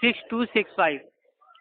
6265।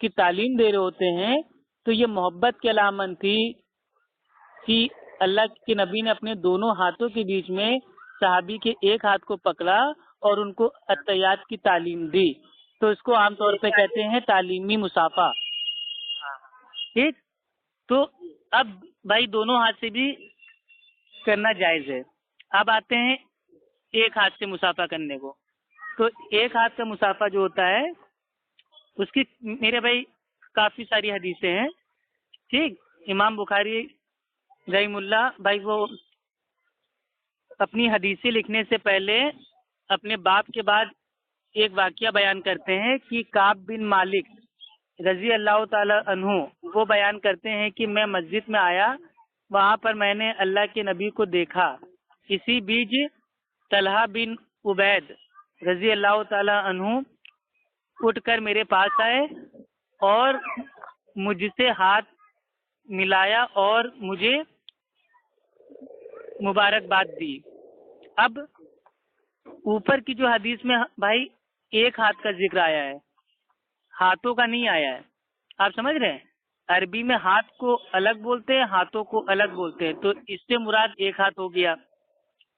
کی تعلیم دے رہے ہوتے ہیں تو یہ محبت کی علامت تھی کہ اللہ کے نبی نے اپنے دونوں ہاتھوں کے بیچ میں صحابی کے ایک ہاتھ کو پکڑا اور ان کو اتحیات کی تعلیم دی. تو اس کو عام طور پہ کہتے ہیں تعلیمی مصافحہ. ٹھیک. تو اب بھائی دونوں ہاتھ سے بھی کرنا جائز ہے. اب آتے ہیں ایک ہاتھ سے مصافحہ کرنے کو. تو ایک ہاتھ کا مصافحہ جو ہوتا ہے اس کی میرے بھائی کافی ساری حدیثیں ہیں. ٹھیک. امام بخاری رحم اللہ بھائی وہ اپنی حدیثیں لکھنے سے پہلے اپنے باپ کے بعد ایک واقعہ بیان کرتے ہیں کہ کعب بن مالک رضی اللہ تعالی عنہ وہ بیان کرتے ہیں کہ میں مسجد میں آیا, وہاں پر میں نے اللہ کے نبی کو دیکھا. اسی بیچ طلحہ بن عبید رضی اللہ تعالی عنہ اٹھ کر میرے پاس آئے اور مجھ سے ہاتھ ملایا اور مجھے مبارکباد دی. اب اوپر کی جو حدیث میں بھائی ایک ہاتھ کا ذکر آیا ہے, ہاتھوں کا نہیں آیا ہے. آپ سمجھ رہے ہیں, عربی میں ہاتھ کو الگ بولتے ہیں, ہاتھوں کو الگ بولتے ہیں. تو اس سے مراد ایک ہاتھ ہو گیا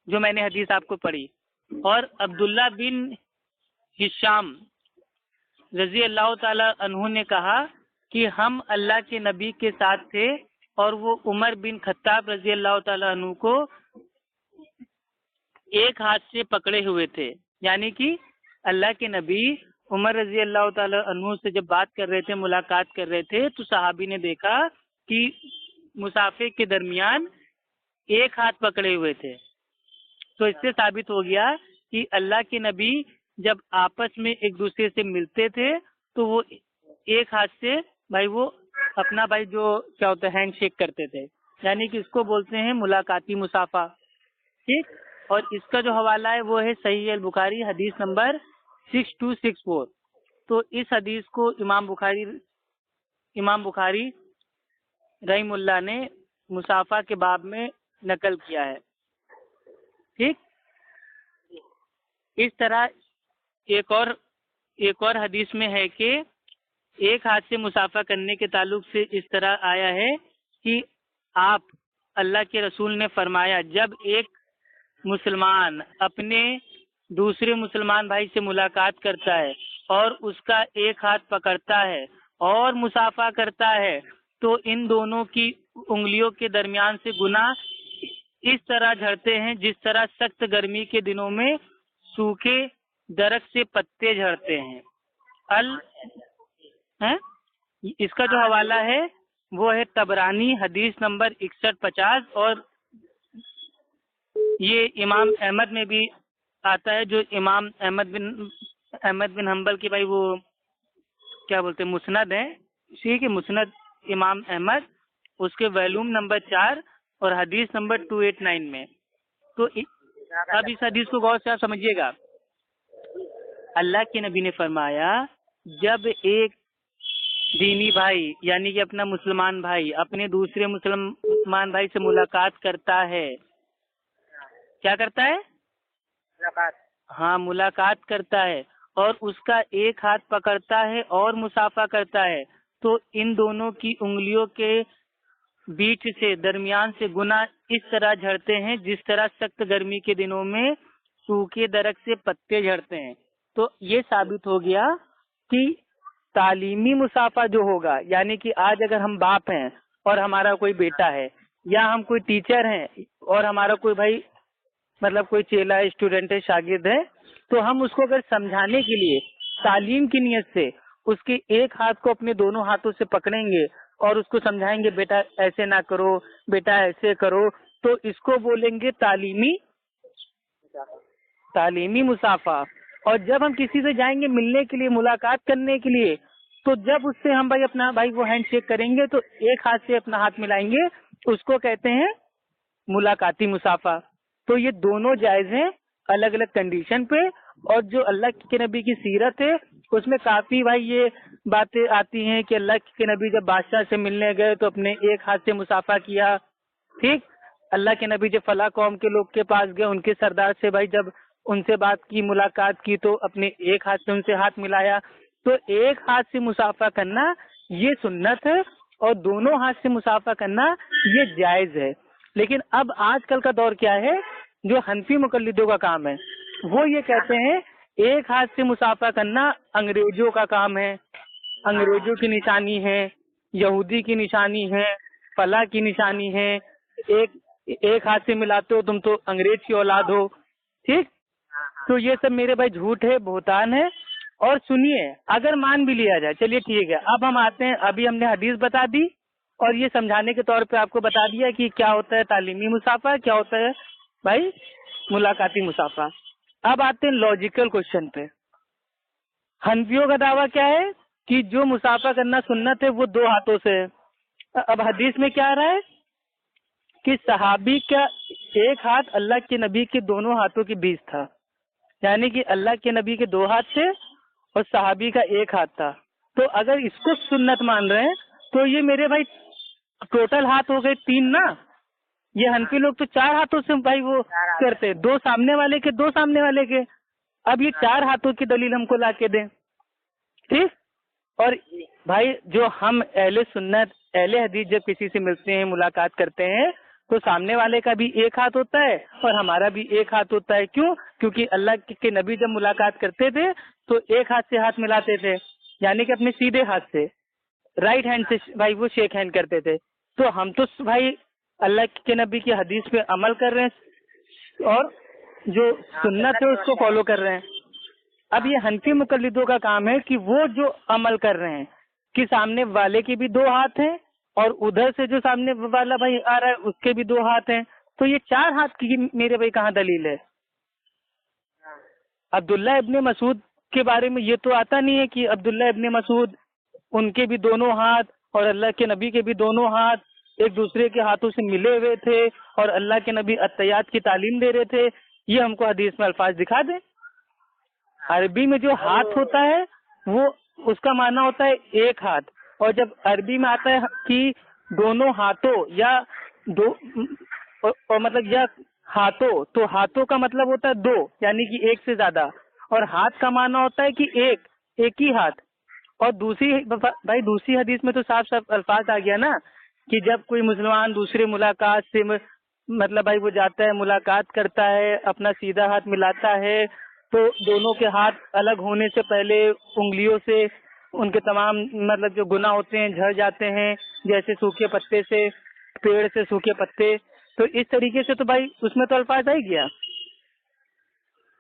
جو میں نے حدیث آپ کو پڑھی. اور عبداللہ بن ہشام رضی اللہ تعالی عنہ نے کہا کہ ہم اللہ کے نبی کے ساتھ تھے اور وہ عمر بن خطاب رضی اللہ تعالی عنہ کو ایک ہاتھ سے پکڑے ہوئے تھے. یعنی کہ اللہ کے نبی عمر رضی اللہ تعالی عنہ سے جب بات کر رہے تھے, ملاقات کر رہے تھے, تو صحابی نے دیکھا کہ مسافے کے درمیان ایک ہاتھ پکڑے ہوئے تھے. تو اس سے ثابت ہو گیا کہ اللہ کے نبی جب آپس میں ایک دوسرے سے ملتے تھے تو وہ ایک ہاتھ سے بھائی وہ اپنا بھائی جو کیا ہوتا ہے ہینڈ شیک کرتے تھے. یعنی کہ اس کو بولتے ہیں ملاقاتی مصافحہ. ٹھیک. اور اس کا جو حوالہ ہے وہ ہے صحیح البخاری حدیث نمبر 6264. تو اس حدیث کو امام بخاری رحم اللہ نے مصافحہ کے باب میں نقل کیا ہے. ٹھیک. اس طرح ایک اور حدیث میں ہے کہ ایک ہاتھ سے مصافحہ کرنے کے تعلق سے اس طرح آیا ہے کہ آپ اللہ کے رسول نے فرمایا جب ایک مسلمان اپنے دوسرے مسلمان بھائی سے ملاقات کرتا ہے اور اس کا ایک ہاتھ پکڑتا ہے اور مصافحہ کرتا ہے تو ان دونوں کی انگلیوں کے درمیان سے گناہ اس طرح جھڑتے ہیں جس طرح سخت گرمی کے دنوں میں سوکھے درخت سے پتے جھڑتے ہیں. اس کا جو حوالہ ہے وہ ہے طبرانی حدیث نمبر 6150. اور یہ امام احمد میں بھی آتا ہے, جو امام احمد بن حنبل کی بھائی وہ کیا بولتے ہیں مسند ہے. اسی کے مسند امام احمد اس کے ویلوم نمبر 4 اور حدیث نمبر 289 میں. تو اب اس حدیث کو غور سے آپ سمجھیے گا. اللہ کے نبی نے فرمایا جب ایک دینی بھائی یعنی کہ اپنا مسلمان بھائی اپنے دوسرے مسلمان بھائی سے ملاقات کرتا ہے, کیا کرتا ہے؟ ملاقات کرتا ہے اور اس کا ایک ہاتھ پکڑتا ہے اور مصافحہ کرتا ہے تو ان دونوں کی انگلیوں کے بیچ سے درمیان سے گناہ اس طرح جھڑتے ہیں جس طرح سخت گرمی کے دنوں میں سوکھے درخت سے پتے جھڑتے ہیں. تو یہ ثابت ہو گیا کہ تعلیمی مصافحہ جو ہوگا, یعنی کہ آج اگر ہم باپ ہیں اور ہمارا کوئی بیٹا ہے, یا ہم کوئی ٹیچر ہیں اور ہمارا کوئی بھائی مطلب کوئی چیلا ہے, اسٹوڈنٹ ہے, شاگرد ہے, تو ہم اس کو اگر سمجھانے کے لیے تعلیم کی نیت سے اس کے ایک ہاتھ کو اپنے دونوں ہاتھوں سے پکڑیں گے اور اس کو سمجھائیں گے بیٹا ایسے نہ کرو, بیٹا ایسے کرو, تو اس کو بولیں گے تعلیمی مصافحہ. اور جب ہم کسی سے جائیں گے ملنے کے لیے, ملاقات کرنے کے لیے, تو جب اس سے ہم بھائی اپنا بھائی وہ ہینڈ شیک کریں گے تو ایک ہاتھ سے اپنا ہاتھ ملائیں گے, اس کو کہتے ہیں ملاقاتی مصافحہ. تو یہ دونوں جائز ہیں الگ الگ کنڈیشن پہ. اور جو اللہ کے نبی کی سیرت ہے اس میں کافی بھائی یہ باتیں آتی ہیں کہ اللہ کے نبی جب بادشاہ سے ملنے گئے تو اپنے ایک ہاتھ سے مصافحہ کیا. ٹھیک. اللہ کے نبی جب فلاں قوم کے لوگ کے پاس گئے, ان کے سردار سے بھائی جب ان سے بات کی, ملاقات کی, تو اپنے ایک ہاتھ سے ان سے ہاتھ ملایا. تو ایک ہاتھ سے مسافہ کرنا یہ سنت ہے اور دونوں ہاتھ سے مسافہ کرنا یہ جائز ہے. لیکن اب آج کل کا دور کیا ہے, جو حنفی مقلدوں کا کام ہے وہ یہ کہتے ہیں ایک ہاتھ سے مسافہ کرنا انگریزوں کا کام ہے, انگریزوں کی نشانی ہے, یہودی کی نشانی ہے, فلاں کی نشانی ہے, ایک ہاتھ سے ملاتے ہو تم تو انگریز کی اولاد ہو. ٹھیک, تو یہ سب میرے بھائی جھوٹ ہے, بہتان ہے. اور سنیے, اگر مان بھی لیا جائے چلیے ٹھیک ہے, اب ہم آتے ہیں, ابھی ہم نے حدیث بتا دی اور یہ سمجھانے کے طور پہ آپ کو بتا دیا کہ کیا ہوتا ہے تعلیمی مسافہ, کیا ہوتا ہے بھائی ملاقاتی مسافہ. اب آتے ہیں لاجیکل کوشچن پہ. حنفیوں کا دعویٰ کیا ہے کہ جو مسافہ کرنا سنت ہے وہ دو ہاتھوں سے ہے. اب حدیث میں کیا آ رہا ہے کہ صحابی کا ایک ہاتھ اللہ کے نبی کے دونوں ہاتھوں کے بیچ تھا, یعنی کہ اللہ کے نبی کے دو ہاتھ تھے اور صحابی کا ایک ہاتھ تھا. تو اگر اس کو سنت مان رہے ہیں تو یہ میرے بھائی ٹوٹل ہاتھ ہو گئے 3 نا. یہ حنفی لوگ تو 4 ہاتھوں سے بھائی وہ کرتے, 2 سامنے والے کے 2 سامنے والے کے. اب یہ 4 ہاتھوں کی دلیل ہم کو لا کے دیں. ٹھیک, اور بھائی جو ہم اہل سنت اہل حدیث جب کسی سے ملتے ہیں ملاقات کرتے ہیں تو سامنے والے کا بھی ایک ہاتھ ہوتا ہے اور ہمارا بھی ایک ہاتھ ہوتا ہے. کیوں؟ کیونکہ اللہ کے نبی جب ملاقات کرتے تھے تو ایک ہاتھ سے ہاتھ ملاتے تھے, یعنی کہ اپنے سیدھے ہاتھ سے رائٹ ہینڈ سے بھائی وہ شیک ہینڈ کرتے تھے. تو ہم تو بھائی اللہ کے نبی کی حدیث پہ عمل کر رہے ہیں اور جو سنت ہے اس کو فالو کر رہے ہیں. اب یہ حنفی مقلدوں کا کام ہے کہ وہ جو عمل کر رہے ہیں کہ سامنے والے کے بھی 2 ہاتھ ہیں اور ادھر سے جو سامنے والا بھائی آ رہا ہے اس کے بھی 2 ہاتھ ہیں, تو یہ 4 ہاتھ کی میرے بھائی کہاں دلیل ہے؟ عبداللہ ابن مسعود کے بارے میں یہ تو آتا نہیں ہے کہ عبداللہ ابن مسعود ان کے بھی دونوں ہاتھ اور اللہ کے نبی کے بھی دونوں ہاتھ ایک دوسرے کے ہاتھوں سے ملے ہوئے تھے اور اللہ کے نبی التحیات کی تعلیم دے رہے تھے. یہ ہم کو حدیث میں الفاظ دکھا دیں. عربی میں جو ہاتھ ہوتا ہے وہ اس کا معنی ہوتا ہے ایک ہاتھ, اور جب عربی میں آتا ہے کہ دونوں ہاتھوں یا مطلب یا ہاتھوں, تو ہاتھوں کا مطلب ہوتا ہے 2, یعنی کہ ایک سے زیادہ, اور ہاتھ کا معنی ہوتا ہے کہ ایک ہی ہاتھ. اور دوسری حدیث میں تو صاف صاف الفاظ آ گیا نا کہ جب کوئی مسلمان دوسرے ملاقات سے مطلب بھائی وہ جاتا ہے ملاقات کرتا ہے اپنا سیدھا ہاتھ ملاتا ہے تو دونوں کے ہاتھ الگ ہونے سے پہلے انگلیوں سے ان کے تمام مطلب جو گناہ ہوتے ہیں جھڑ جاتے ہیں, جیسے سوکھے پتے سے, پیڑ سے سوکھے پتے. تو اس طریقے سے تو بھائی اس میں تو الفاظ آ ہی گیا.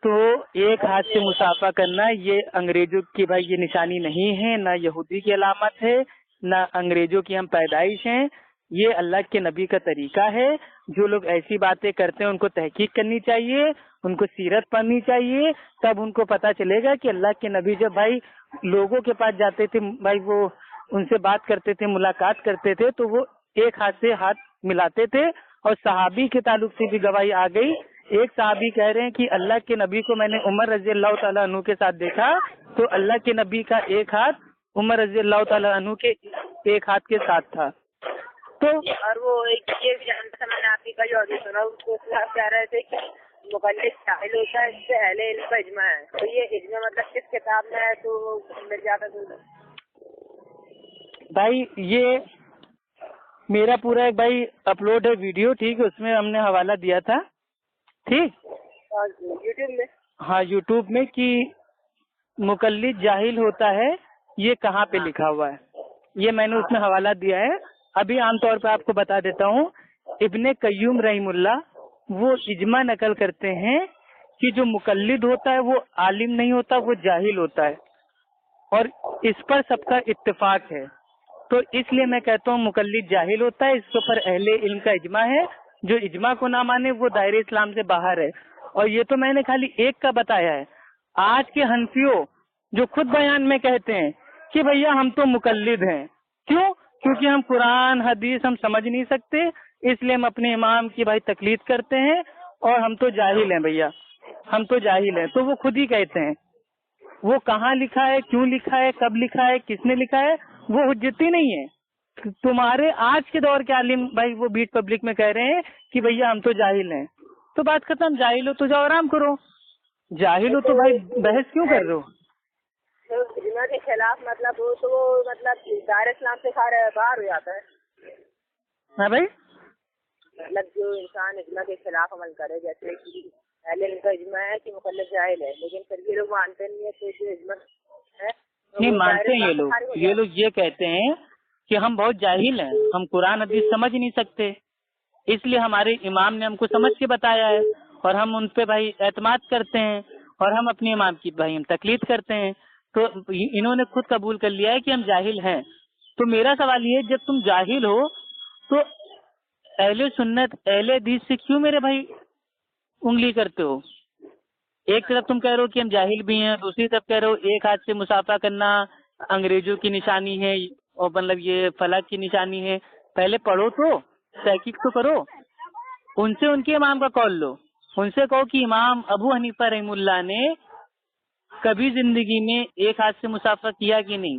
تو ایک ہاتھ سے مسافہ کرنا یہ انگریزوں کی بھائی یہ نشانی نہیں ہے, نہ یہودی کی علامت ہے, نہ انگریزوں کی ہم پیدائش ہیں. یہ اللہ کے نبی کا طریقہ ہے. جو لوگ ایسی باتیں کرتے ہیں ان کو تحقیق کرنی چاہیے, ان کو سیرت پڑھنی چاہیے, تب ان کو پتہ چلے گا کہ اللہ کے نبی جب بھائی لوگوں کے پاس جاتے تھے بھائی وہ ان سے بات کرتے تھے ملاقات کرتے تھے تو وہ ایک ہاتھ سے ہاتھ ملاتے تھے. اور صحابی کے تعلق سے بھی گواہی آ گئی. ایک صحابی کہہ رہے ہیں کہ اللہ کے نبی کو میں نے عمر رضی اللہ تعالیٰ عنہ کے ساتھ دیکھا تو اللہ کے نبی کا ایک ہاتھ عمر رضی اللہ تعالیٰ عنہ کے ایک ہاتھ کے ساتھ تھا. تو اور وہ یہ بھی جانتا تھا, میں نے آپ کی کئی اور سنا, اس کو کہہ رہے تھے کہ مقلد شامل ہوتا ہے, اس سے اہل علم کا اجماع ہے. تو یہ اجماع مطلب کس کتاب میں ہے تو مل جاتا تو بھائی یہ میرا پورا ایک بھائی اپلوڈ ہے ویڈیو, ٹھیک ہے, اس میں ہم نے حوالہ دیا تھا. ٹھیک, یوٹیوب میں, ہاں یوٹیوب میں کہ مقلد جاہل ہوتا ہے یہ کہاں پہ لکھا ہوا ہے, یہ میں نے اس میں حوالہ دیا ہے. ابھی عام طور پہ آپ کو بتا دیتا ہوں, ابن قیوم رحم اللہ وہ اجماع نقل کرتے ہیں کہ جو مقلد ہوتا ہے وہ عالم نہیں ہوتا, وہ جاہل ہوتا ہے, اور اس پر سب کا اتفاق ہے. تو اس لیے میں کہتا ہوں مقلد جاہل ہوتا ہے, اس کے اوپر اہل علم کا اجماع ہے. جو اجماع کو نہ مانے وہ دائرہ اسلام سے باہر ہے. اور یہ تو میں نے خالی ایک کا بتایا ہے. آج کے حنفیوں جو خود بیان میں کہتے ہیں کہ بھیا ہم تو مقلد ہیں, کیوں؟ کیونکہ ہم قرآن حدیث ہم سمجھ نہیں سکتے, اس لیے ہم اپنے امام کی بھائی تقلید کرتے ہیں, اور ہم تو جاہل ہیں بھیا, ہم تو جاہل ہیں. تو وہ خود ہی کہتے ہیں, وہ کہاں لکھا ہے, کیوں لکھا ہے, کب لکھا ہے, کس نے لکھا ہے, وہ حجتی نہیں ہے. تمہارے آج کے دور کے عالم بھائی وہ بیٹ پبلک میں کہہ رہے ہیں کہ بھیا ہم تو جاہل ہیں. تو بات ختم, جاہل ہو تو جاؤ آرام کرو, جاہل ہو تو بھائی بحث کیوں کر رہے ہو؟ تو اجماع کے خلاف مطلب وہ تو مطلب دائرہ اسلام سے باہر ہو جاتا ہے. ہاں بھائی مطلب جو انسان اجماع کے خلاف عمل کرے، جیسے کہ پہلے ان کا اجماع ہے کہ مقلد جاہل ہے، لیکن پھر یہ لوگ مانتے نہیں ہے، تو جو اجماع ہے نہیں مانتے ہیں یہ لوگ یہ کہتے ہیں کہ ہم بہت جاہل ہیں، ہم قرآن حدیث سمجھ نہیں سکتے، اس لیے ہمارے امام نے ہم کو سمجھ کے بتایا ہے اور ہم ان پہ بھائی اعتماد کرتے ہیں اور ہم اپنے امام کی بھائی ہم تقلید کرتے ہیں. تو انہوں نے خود قبول کر لیا ہے کہ ہم جاہل ہیں. تو میرا سوال یہ ہے، جب تم جاہل ہو تو اہل سنت اہل حدیث سے کیوں میرے بھائی انگلی کرتے ہو؟ ایک طرف تم کہہ رہے ہو کہ ہم جاہل بھی ہیں، دوسری طرف کہہ رہے ہو ایک ہاتھ سے مسافہ کرنا انگریزوں کی نشانی ہے اور مطلب یہ فلک کی نشانی ہے. پہلے پڑھو تو تحقیق تو کرو، ان سے ان کے امام کا قول لو، ان سے کہو کہ امام ابو حنیفہ رحم اللہ نے کبھی زندگی میں ایک ہاتھ سے مسافہ کیا کہ نہیں؟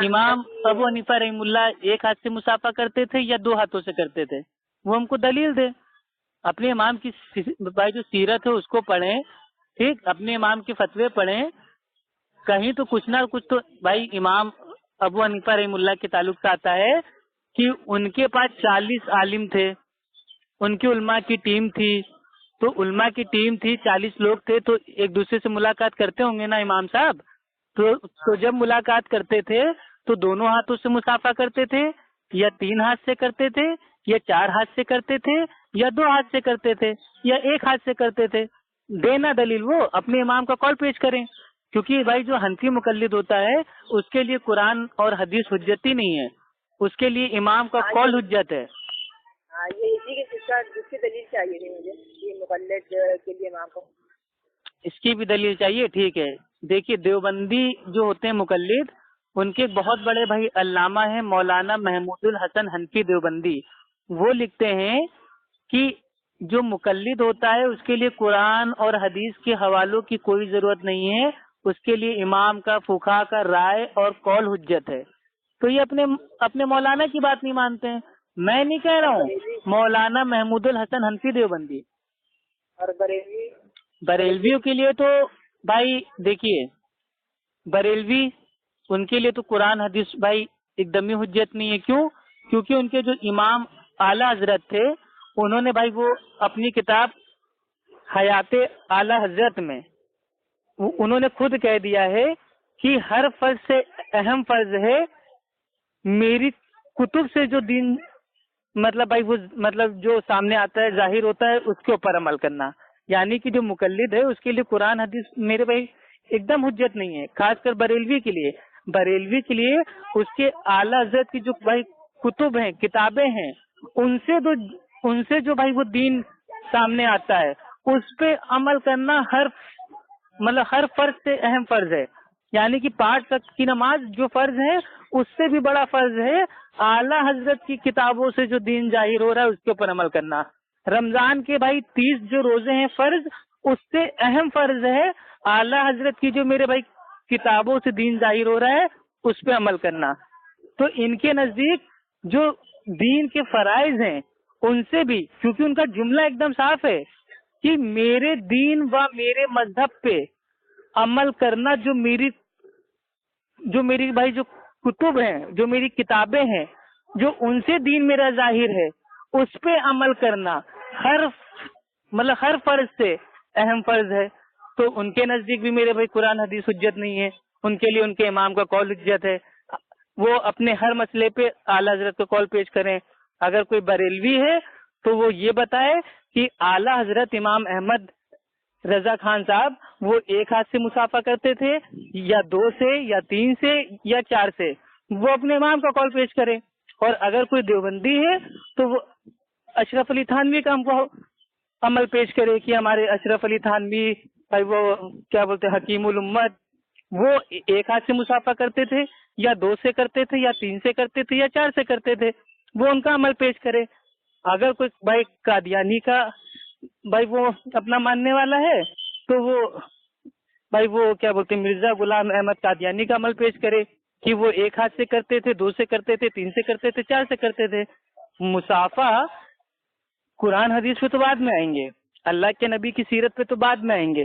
امام ابو حنیفہ رحم اللہ ایک ہاتھ سے مسافہ کرتے تھے یا 2 ہاتھوں سے کرتے تھے؟ وہ ہم کو دلیل دے. اپنے امام کی بھائی جو سیرت ہے اس کو پڑھیں، ٹھیک، اپنے امام کے فتوے پڑھیں، کہیں تو کچھ نہ کچھ تو بھائی امام ابو حنیفہ رحم اللہ کے تعلق سے آتا ہے کہ ان کے پاس 40 عالم تھے، ان کی علماء کی ٹیم تھی. تو علماء کی ٹیم تھی، 40 لوگ تھے، تو ایک دوسرے سے ملاقات کرتے ہوں گے نا امام صاحب. تو جب ملاقات کرتے تھے تو دونوں ہاتھوں سے مسافہ کرتے تھے یا 3 ہاتھ سے کرتے تھے یا 4 ہاتھ سے کرتے تھے یا 2 ہاتھ سے کرتے تھے یا 1 ہاتھ سے کرتے تھے؟ دینا دلیل، وہ اپنے امام کا قول پیش کریں، کیونکہ بھائی جو حنفی مقلد ہوتا ہے اس کے لیے قرآن اور حدیث حجت ہی نہیں ہے، اس کے لیے امام کا قول حجت ہے. ہاں یہ اسی جس کی دلیل چاہیے تھی مجھے، یہ مقلد کے لیے امام کو اس کی بھی دلیل چاہیے. ٹھیک ہے، دیکھیے دیوبندی جو ہوتے ہیں مقلد، ان کے بہت بڑے بھائی علامہ ہیں مولانا محمود الحسن حنفی دیوبندی. وہ لکھتے ہیں کہ جو مقلد ہوتا ہے اس کے لیے قرآن اور حدیث کے حوالوں کی کوئی ضرورت نہیں ہے، اس کے لیے امام کا فقہا کا رائے اور قول حجت ہے. تو یہ اپنے مولانا کی بات نہیں مانتے ہیں. میں نہیں کہہ رہا ہوں، مولانا محمود الحسن حنفی دیوبندی. اور بریلویوں کے لیے تو بھائی دیکھیے، بریلوی ان کے لیے تو قرآن حدیث بھائی ایک دمی حجت نہیں ہے. کیوں؟ کیونکہ ان کے جو امام اعلیٰ حضرت تھے انہوں نے بھائی وہ اپنی کتاب حیات اعلیٰ حضرت میں انہوں نے خود کہہ دیا ہے کہ ہر فرض سے اہم فرض ہے میری کتب سے جو دین مطلب بھائی وہ مطلب جو سامنے آتا ہے ظاہر ہوتا ہے اس کے اوپر عمل کرنا. یعنی کہ جو مقلد ہے اس کے لیے قرآن حدیث میرے بھائی ایک دم حجت نہیں ہے. خاص کر بریلوی کے لیے اس کے اعلیٰ حضرت کی جو بھائی کتب ہیں، کتابیں ہیں، ان سے جو بھائی وہ دین سامنے آتا ہے اس پہ عمل کرنا ہر فرض سے اہم فرض ہے. یعنی کہ 5 وقت کی نماز جو فرض ہے اس سے بھی بڑا فرض ہے اعلیٰ حضرت کی کتابوں سے جو دین ظاہر ہو رہا ہے اس کے اوپر عمل کرنا. رمضان کے بھائی 30 جو روزے ہیں فرض، اس سے اہم فرض ہے اعلیٰ حضرت کی جو میرے بھائی کتابوں سے دین ظاہر ہو رہا ہے اس پہ عمل کرنا. تو ان کے نزدیک جو دین کے فرائض ہیں ان سے بھی، کیونکہ ان کا جملہ ایک دم صاف ہے کہ میرے دین و میرے مذہب پہ عمل کرنا، جو میری بھائی جو کتب ہیں، جو میری کتابیں ہیں، جو ان سے دین میرا ظاہر ہے اس پہ عمل کرنا ہر فرض سے اہم فرض ہے. تو ان کے نزدیک بھی میرے بھائی قرآن حدیث حجت نہیں ہے، ان کے لیے ان کے امام کا قول حجت ہے. وہ اپنے ہر مسئلے پہ اعلیٰ حضرت کا قول پیش کریں. اگر کوئی بریلوی ہے تو وہ یہ بتائے کہ اعلیٰ حضرت امام احمد رضا خان صاحب وہ 1 ہاتھ سے مسافہ کرتے تھے یا 2 سے یا 3 سے یا 4 سے، وہ اپنے امام کا قول پیش کرے. اور اگر کوئی دیوبندی ہے تو وہ اشرف علی تھانوی کا ہم کو عمل پیش کرے کہ ہمارے اشرف علی تھانوی بھائی وہ کیا بولتے ہیں حکیم الامت، وہ 1 ہاتھ سے مسافہ کرتے تھے یا 2 سے کرتے تھے یا 3 سے کرتے تھے یا 4 سے کرتے تھے، وہ ان کا عمل پیش کرے. اگر کوئی بھائی قادیانی کا بھائی وہ اپنا ماننے والا ہے تو وہ بھائی وہ کیا بولتے ہیں مرزا غلام احمد قادیانی کا عمل پیش کرے کہ وہ 1 ہاتھ سے کرتے تھے، 2 سے کرتے تھے، 3 سے کرتے تھے، 4 سے کرتے تھے. مسافہ قرآن حدیث پہ تو بعد میں آئیں گے، اللہ کے نبی کی سیرت پہ تو بعد میں آئیں گے.